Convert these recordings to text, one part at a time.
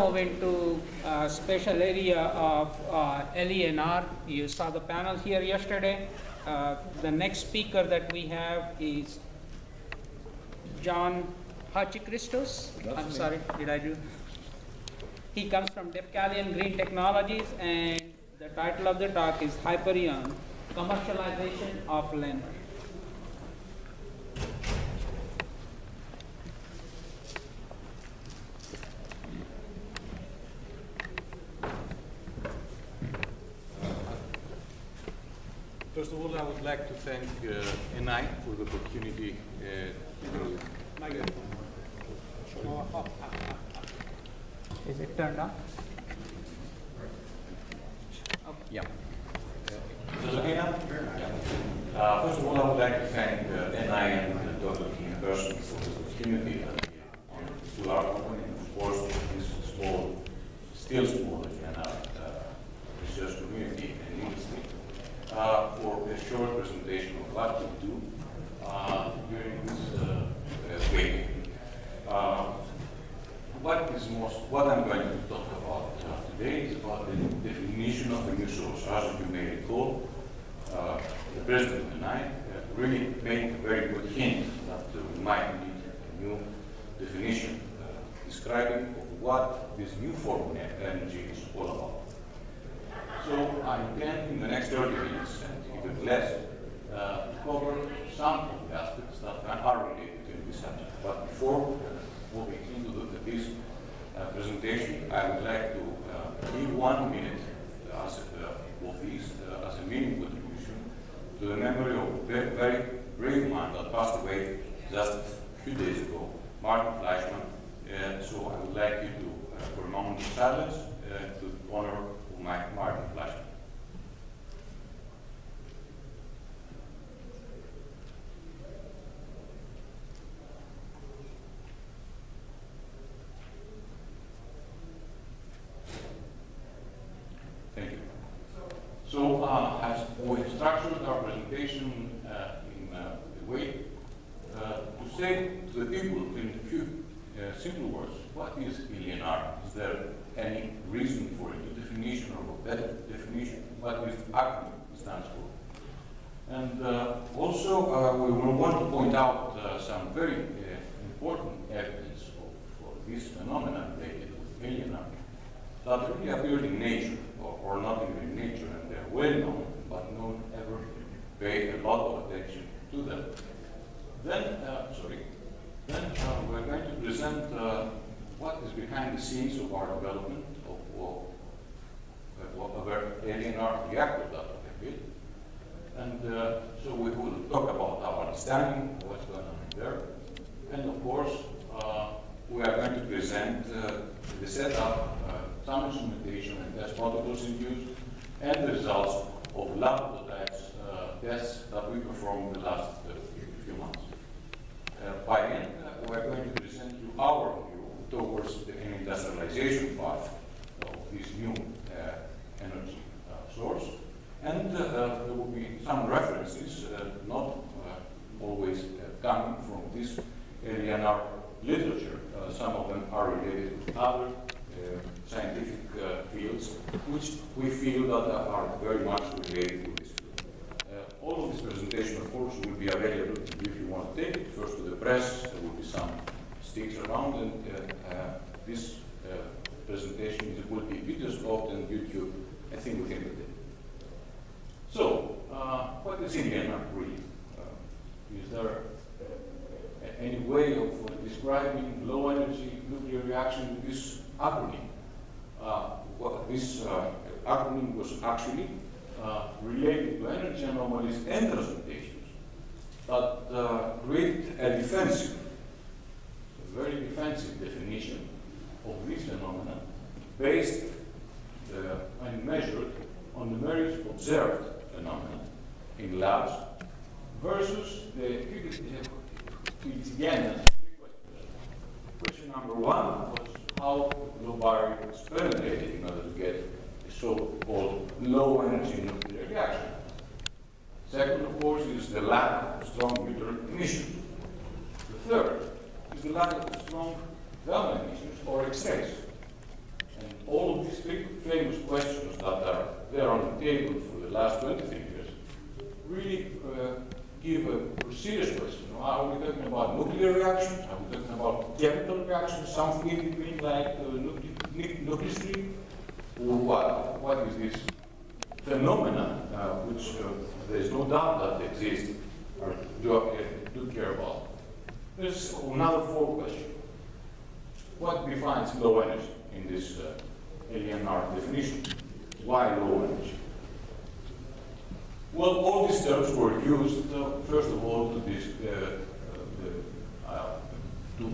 move into a special area of LENR. You saw the panel here yesterday. The next speaker that we have is John Hachikristos. I'm sorry, did I do? He comes from Defkalion Green Technologies, and the title of the talk is Hyperion, Commercialization of LENR. First of all, I would like to thank NI for the opportunity Is it turned on? Okay. Yeah. Is it okay now? Yeah. First of all, I would like to thank NI and Dr. King in person for this opportunity to our company, and of course, this small, still small, research community and industry. For a short presentation of what we do during this week. What I'm going to talk about today is about the definition of a new source. As you may recall, the President and I really made a very good hint that we might need a new definition describing what this new form of energy is all about. So I intend in the next 30 minutes, and even less, to cover some of the aspects that are related to this subject. But before moving into this presentation, I would like to give 1 minute as a meaningful contribution to the memory of a very brave man that passed away just a few days ago, Martin Fleischmann. So I would like you to, for a moment of silence, to honor Martin Fleischmann. Thank you. So, as we have structured our presentation in a way to say to the people in a few simple words, what is LENR? Is there any reason for a new definition or a better definition? What this acronym stands for? And also, we will want to point out some very important evidence for this phenomenon related with LENR that really appeared in nature, or not even in nature, and they're well known, but no one ever paid a lot of attention to them. Then, we're going to present what is behind the scenes of our development of our LENR reactor that we have built. And so we will talk about our understanding of what's going on there. And of course, we are going to present the setup, some instrumentation and test protocols in use, and the results of lab prototypes tests that we performed in the last few months. By the end, we're going to present you our view towards the industrialization path of this new energy source. And there will be some references, not always coming from this LENR literature. Some of them are related to other scientific fields, which we feel that are very much related to this field. All of this presentation, of course, will be available if you want to take it. First to the press, there will be some sticks around, and this presentation will be video scoped and YouTube, I think, within the day. So, what is LENR really? Is there any way of describing low energy nuclear reaction with this acronym? This acronym was actually related to energy anomalies and transmutations that create a defensive, a very defensive definition of this phenomenon based and measured on the various observed phenomena in labs versus the Philippians. Question number one was how low barrier was penetrated in order to get a so-called low energy nuclear reaction. Second, of course, is the lack of strong neutral emission. The third is the lack of strong gamma emissions or X-rays. serious question. Are we talking about nuclear reactions? Are we talking about chemical reactions, something in between like nuclear stream? Or what? What is this phenomena which there is no doubt that exist or do care about? There's another fourth question. What defines low energy in this ANR definition? Why low energy? Well, all these terms were used, first of all,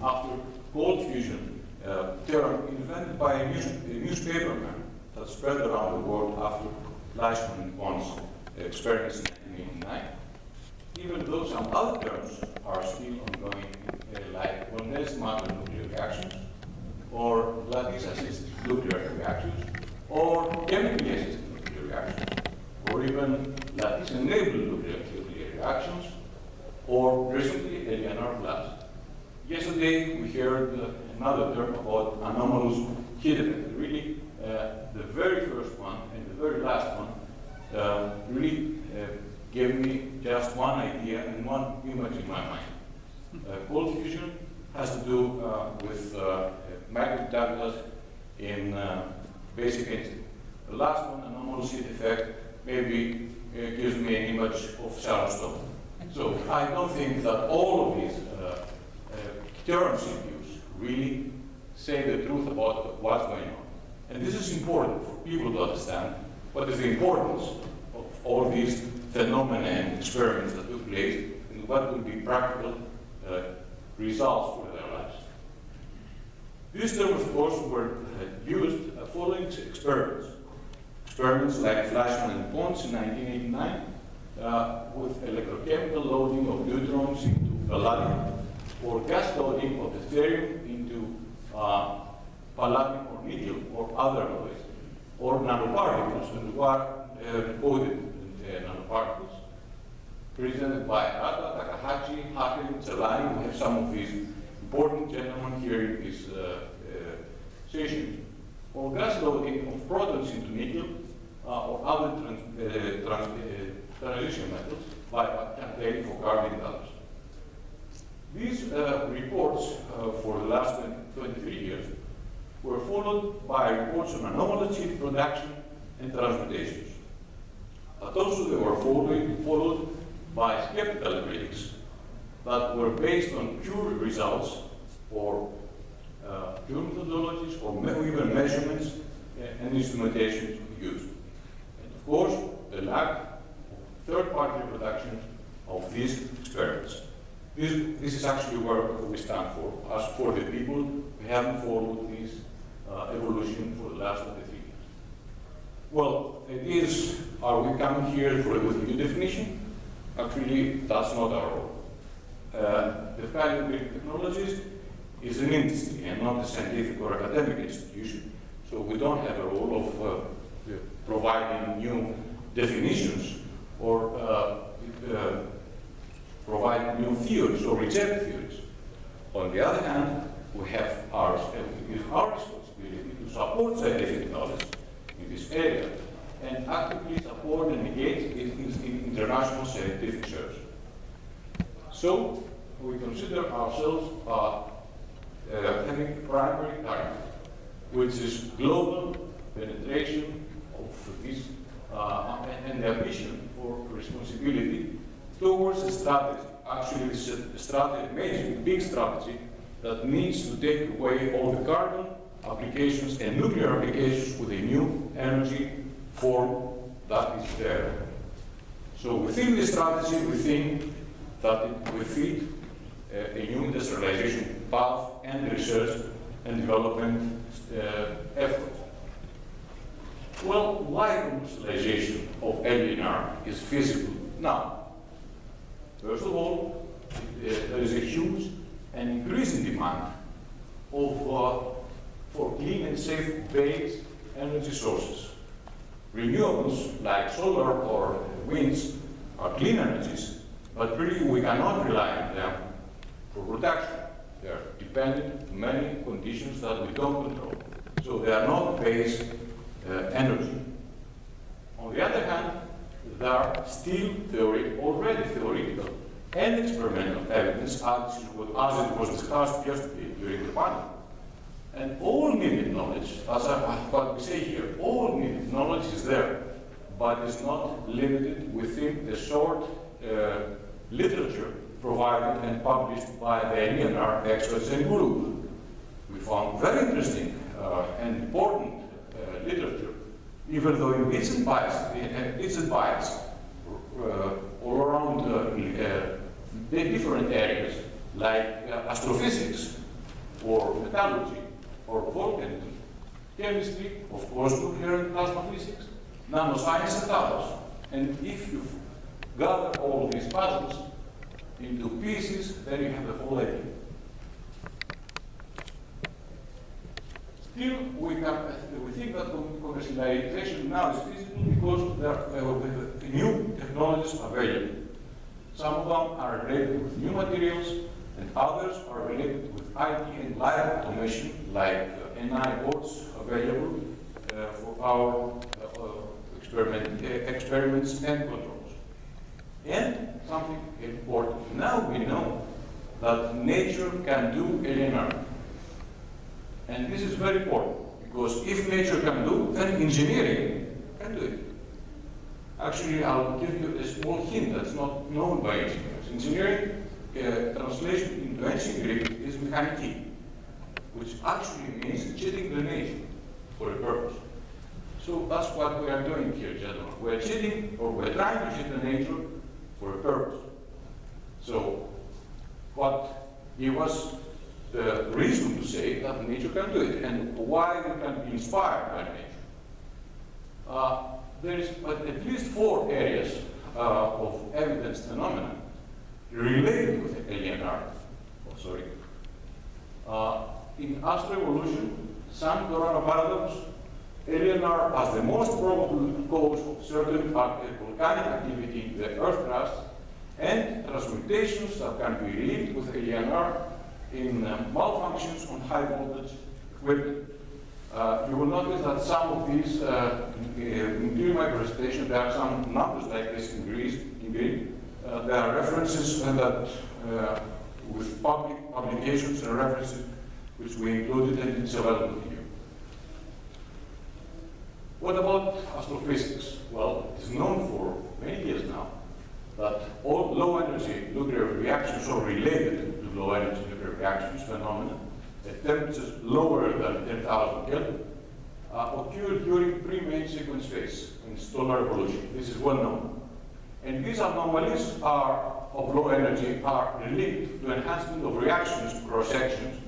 after cold fusion term invented by a newspaperman that spread around the world after Fleischmann and Bond's experiments in 1989. Even though some other terms are still ongoing, like condensed matter nuclear reactions, or lattice-assisted nuclear reactions, or chemically assisted nuclear reactions, or even lattice-enabled nuclear reactions, or recently ANR plus. Yesterday we heard another term about anomalous heat effect. Really, the very first one and the very last one really gave me just one idea and one image in my mind. Cold fusion has to do with Michael Douglas in Basic Instinct. The last one, anomalous heat effect, maybe gives me an image of Sharon Stone. So I don't think that all of these terms in use really say the truth about what's going on. And this is important for people to understand what is the importance of all these phenomena and experiments that took place and what will be practical results for their lives. These terms, of course, were used following experiments. Experiments like Fleischmann and Bond's in 1989 with electrochemical loading of neutrons into palladium, or gas loading of deuterium into palladium or nickel or other alloys, or nanoparticles, and coded nanoparticles, presented by Arata, Takahashi, Haken, Celani. We have some of these important gentlemen here in this session. Or gas loading of protons into nickel or other transition metals by Canteri for carbon and others. These reports for the last 23 years were followed by reports on anomalous heat production and transmutations. But also they were followed by skeptical critics that were based on pure results or pure methodologies or even measurements and instrumentation used. And of course, the lack of third-party reproduction of these experiments. This is actually where we stand for. As for the people, we haven't followed this evolution for the last 23 years. Well, it is, are we coming here with a new definition? Actually, that's not our role. Defkalion Green Technologies is an industry and not a scientific or academic institution. So we don't have a role of providing new definitions or provide new theories or reject theories. On the other hand, we have it is our responsibility to support scientific knowledge in this area and actively support and engage in international scientific research. So we consider ourselves having a primary target, which is global penetration of this and the ambition for responsibility towards a strategy. Actually, it's a strategy, amazing, big strategy that needs to take away all the carbon applications and nuclear applications with a new energy form that is there. So within this strategy, we think that it will fit a new industrialization path and research and development effort. Well, why commercialization of LNR is feasible now? First of all, there is a huge and increasing demand for clean and safe base energy sources. Renewables like solar or winds are clean energies, but really we cannot rely on them for production. They are dependent on many conditions that we don't control. So they are not base energy. On the other hand, there are still already theoretical and experimental evidence, as it was discussed yesterday during the panel. And all needed knowledge, what we say here, all needed knowledge is there, but is not limited within the short literature provided and published by the LNR experts and group. We found very interesting and important literature, even though it isn't biased, all around the different areas, like astrophysics, or metallurgy, or volcanism, chemistry, of course, nuclear and plasma physics, nanoscience, and others. And if you gather all these puzzles into pieces, then you have the whole idea. Still, we think that commercialization now is feasible because there are new technologies available. Some of them are related with new materials, and others are related with IT and live automation, like NI boards available for our experiments and controls. And something important, now we know that nature can do LNR. And this is very important, because if nature can do, then engineering can do it. Actually, I'll give you a small hint that's not known by engineers. Engineering, translation into ancient Greek is mechaniki, which actually means cheating the nature for a purpose. So that's what we are doing here, gentlemen. We're cheating, or we're trying to cheat the nature for a purpose. So what gives us the reason to say that nature can do it, and why we can be inspired by nature. There is at least 4 areas of evidence phenomena related with LNR. In astroevolution, sun-corona paradox, LNR as the most probable cause of certain volcanic activity in the Earth crust, and transmutations that can be linked with LNR in malfunctions on high voltage equipment. You will notice that some of these, during my presentation, there are some numbers like this in green. There are references that with public publications and references which we included, and it's available here. What about astrophysics? Well, it is known for many years now that all low-energy nuclear reactions are related to low-energy nuclear reactions phenomena at temperatures lower than 10,000 Kelvin occur during pre-main sequence phase in stellar evolution. This is well known. And these anomalies of low energy are linked to enhancement of reactions cross-sections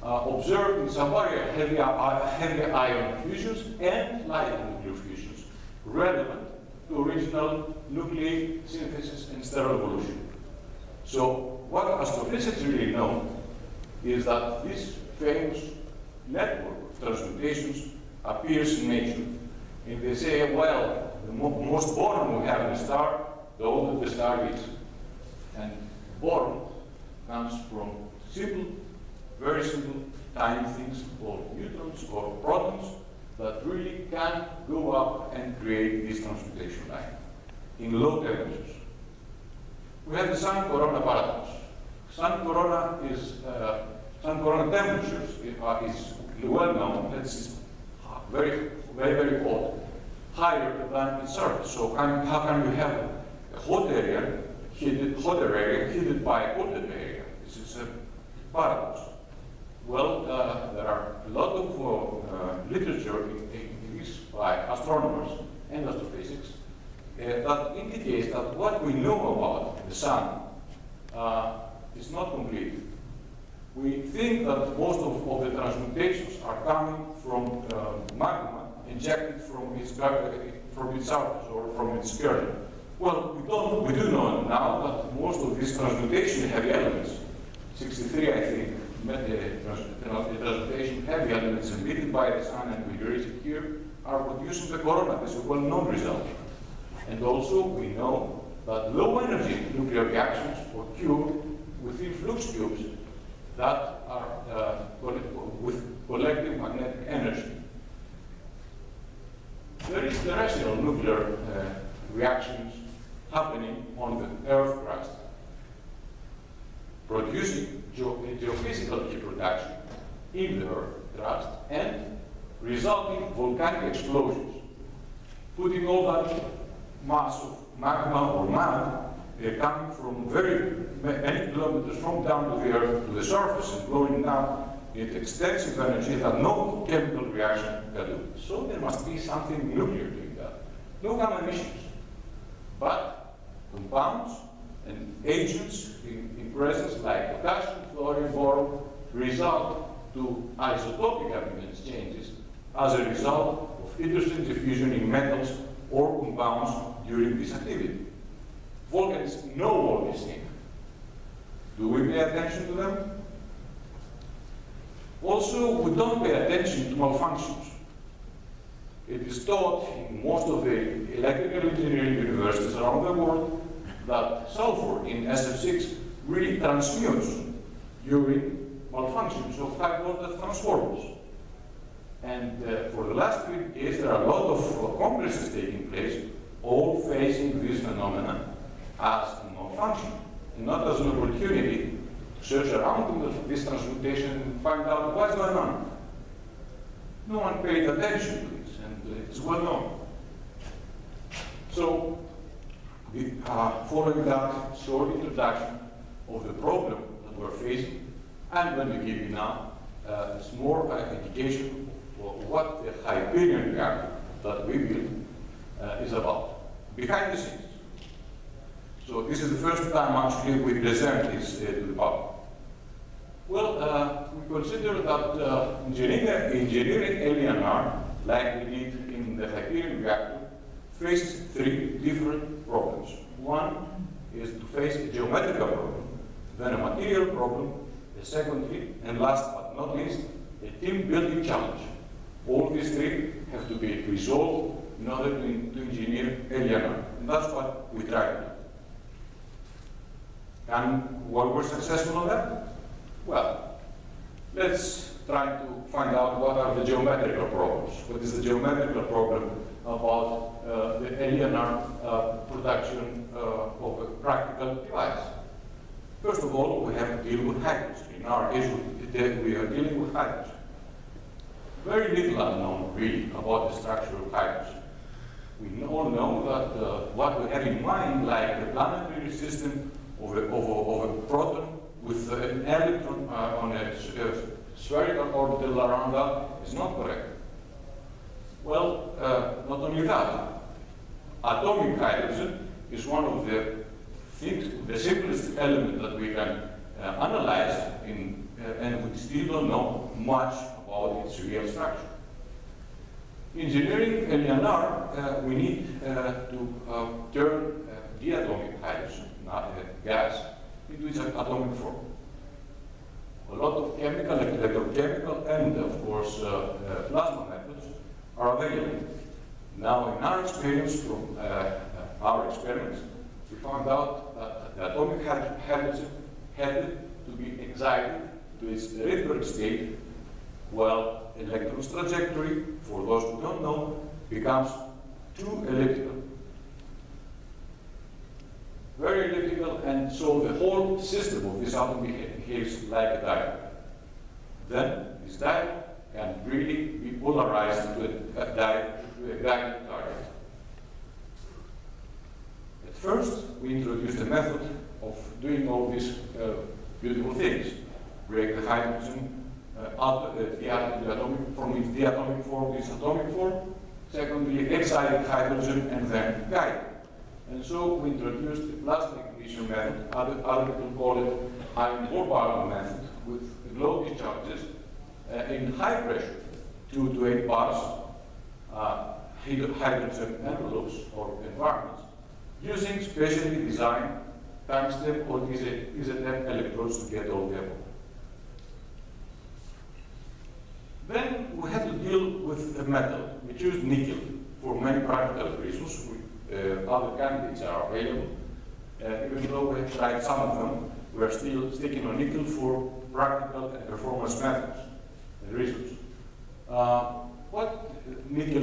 observed in subaria heavy ion fusions and light nuclear fusions relevant to original nuclei synthesis and stellar evolution. So what astrophysics really know is that this famous network of transmutations appears in nature. And they say, well, the most boron we have in a star, the older the star is. And boron comes from simple, very simple, tiny things called neutrons or protons that really can go up and create this transmutation line in low temperatures. We have the sun-corona paradox. Sun-corona temperatures is well known. It's very, very, very hot, higher than its surface. So how can we have a hotter area heated by a colder area? This is a paradox. Well, there are a lot of literature in this by astronomers and astrophysics that indicates that what we know about the sun is not complete. We think that most of the transmutations are coming from magma injected from its surface or from its kernel. Well, we do know now that most of these transmutation heavy elements, 63 I think, transmutation heavy elements emitted by the sun, and we raise it here, are producing the corona. This is a well-known result. And also we know that low-energy nuclear reactions occur within flux tubes that are with collective magnetic energy. There is terrestrial nuclear reactions happening on the Earth crust. resulting volcanic explosions, putting all that mass of magma or mud coming from many kilometers from down to the earth to the surface and blowing down with extensive energy that no chemical reaction can do. So there must be something nuclear doing that. No gamma emissions, but compounds and agents in presence like potassium, fluorine, boron result to isotopic abundance changes as a result of interesting diffusion in metals or compounds during this activity. Volcans know all these things. Do we pay attention to them? Also, we don't pay attention to malfunctions. It is taught in most of the electrical engineering universities around the world that sulfur in SF6 really transmutes during malfunctions of high voltage transformers. And for the last 3 years, there are a lot of congresses taking place, all facing this phenomenon as a malfunction, and not as an opportunity to search around in this transmutation and find out what's going on. No one paid attention to this, and it's well known. So, following that short introduction of the problem that we're facing, I'm going to give you now a small indication of what the Hyperion reactor that we built is about, behind the scenes. So this is the first time actually we present this to the public. Well, we consider that engineering LNR, like we did in the Hyperion reactor, faces 3 different problems. One is to face a geometrical problem, then a material problem, and secondly, and last but not least, a team building challenge. All these 3 have to be resolved in order to engineer LNR, and that's what we try to do. And were we successful on that? Well, let's try to find out what are the geometrical problems. What is the geometrical problem about the LNR production of a practical device? First of all, we have to deal with hydrogen. In our case, we are dealing with hydrogen. Very little unknown, really, about the structure of hydrogen. We all know that what we have in mind, like the planetary system of a proton with an electron on a spherical orbital around that, is not correct. Well, not only that, atomic hydrogen is one of the simplest element that we can analyze, and we still don't know much about its real structure. Engineering LNR, we need to turn diatomic hydrogen, not gas, into its atomic form. A lot of chemical, electrochemical, and of course plasma methods are available. Now, in our experience, from our experiments, we found out that the atomic hydrogen had to be excited to its Rydberg state, while electron's trajectory, for those who don't know, becomes too elliptical. Very elliptical, and so the whole system of this atom behaves like a diode. Then this diode can really be polarized into a guided target. At first, we introduced a method of doing all these beautiful things. Break the hydrogen from its diatomic form to its atomic form. Secondly, excite hydrogen and then guide it. And so we introduced the plasma ignition method, other people call it iron ore barrel method, with glow discharges in high pressure, 2 to 8 bars, hydrogen envelopes or environments, using specially designed tungsten or ZN electrodes to get all the above. Then we had to deal with the metal. We chose nickel for many practical reasons. Other candidates are available. Even though we have tried some of them, we are still sticking on nickel for practical and performance methods and reasons. What nickel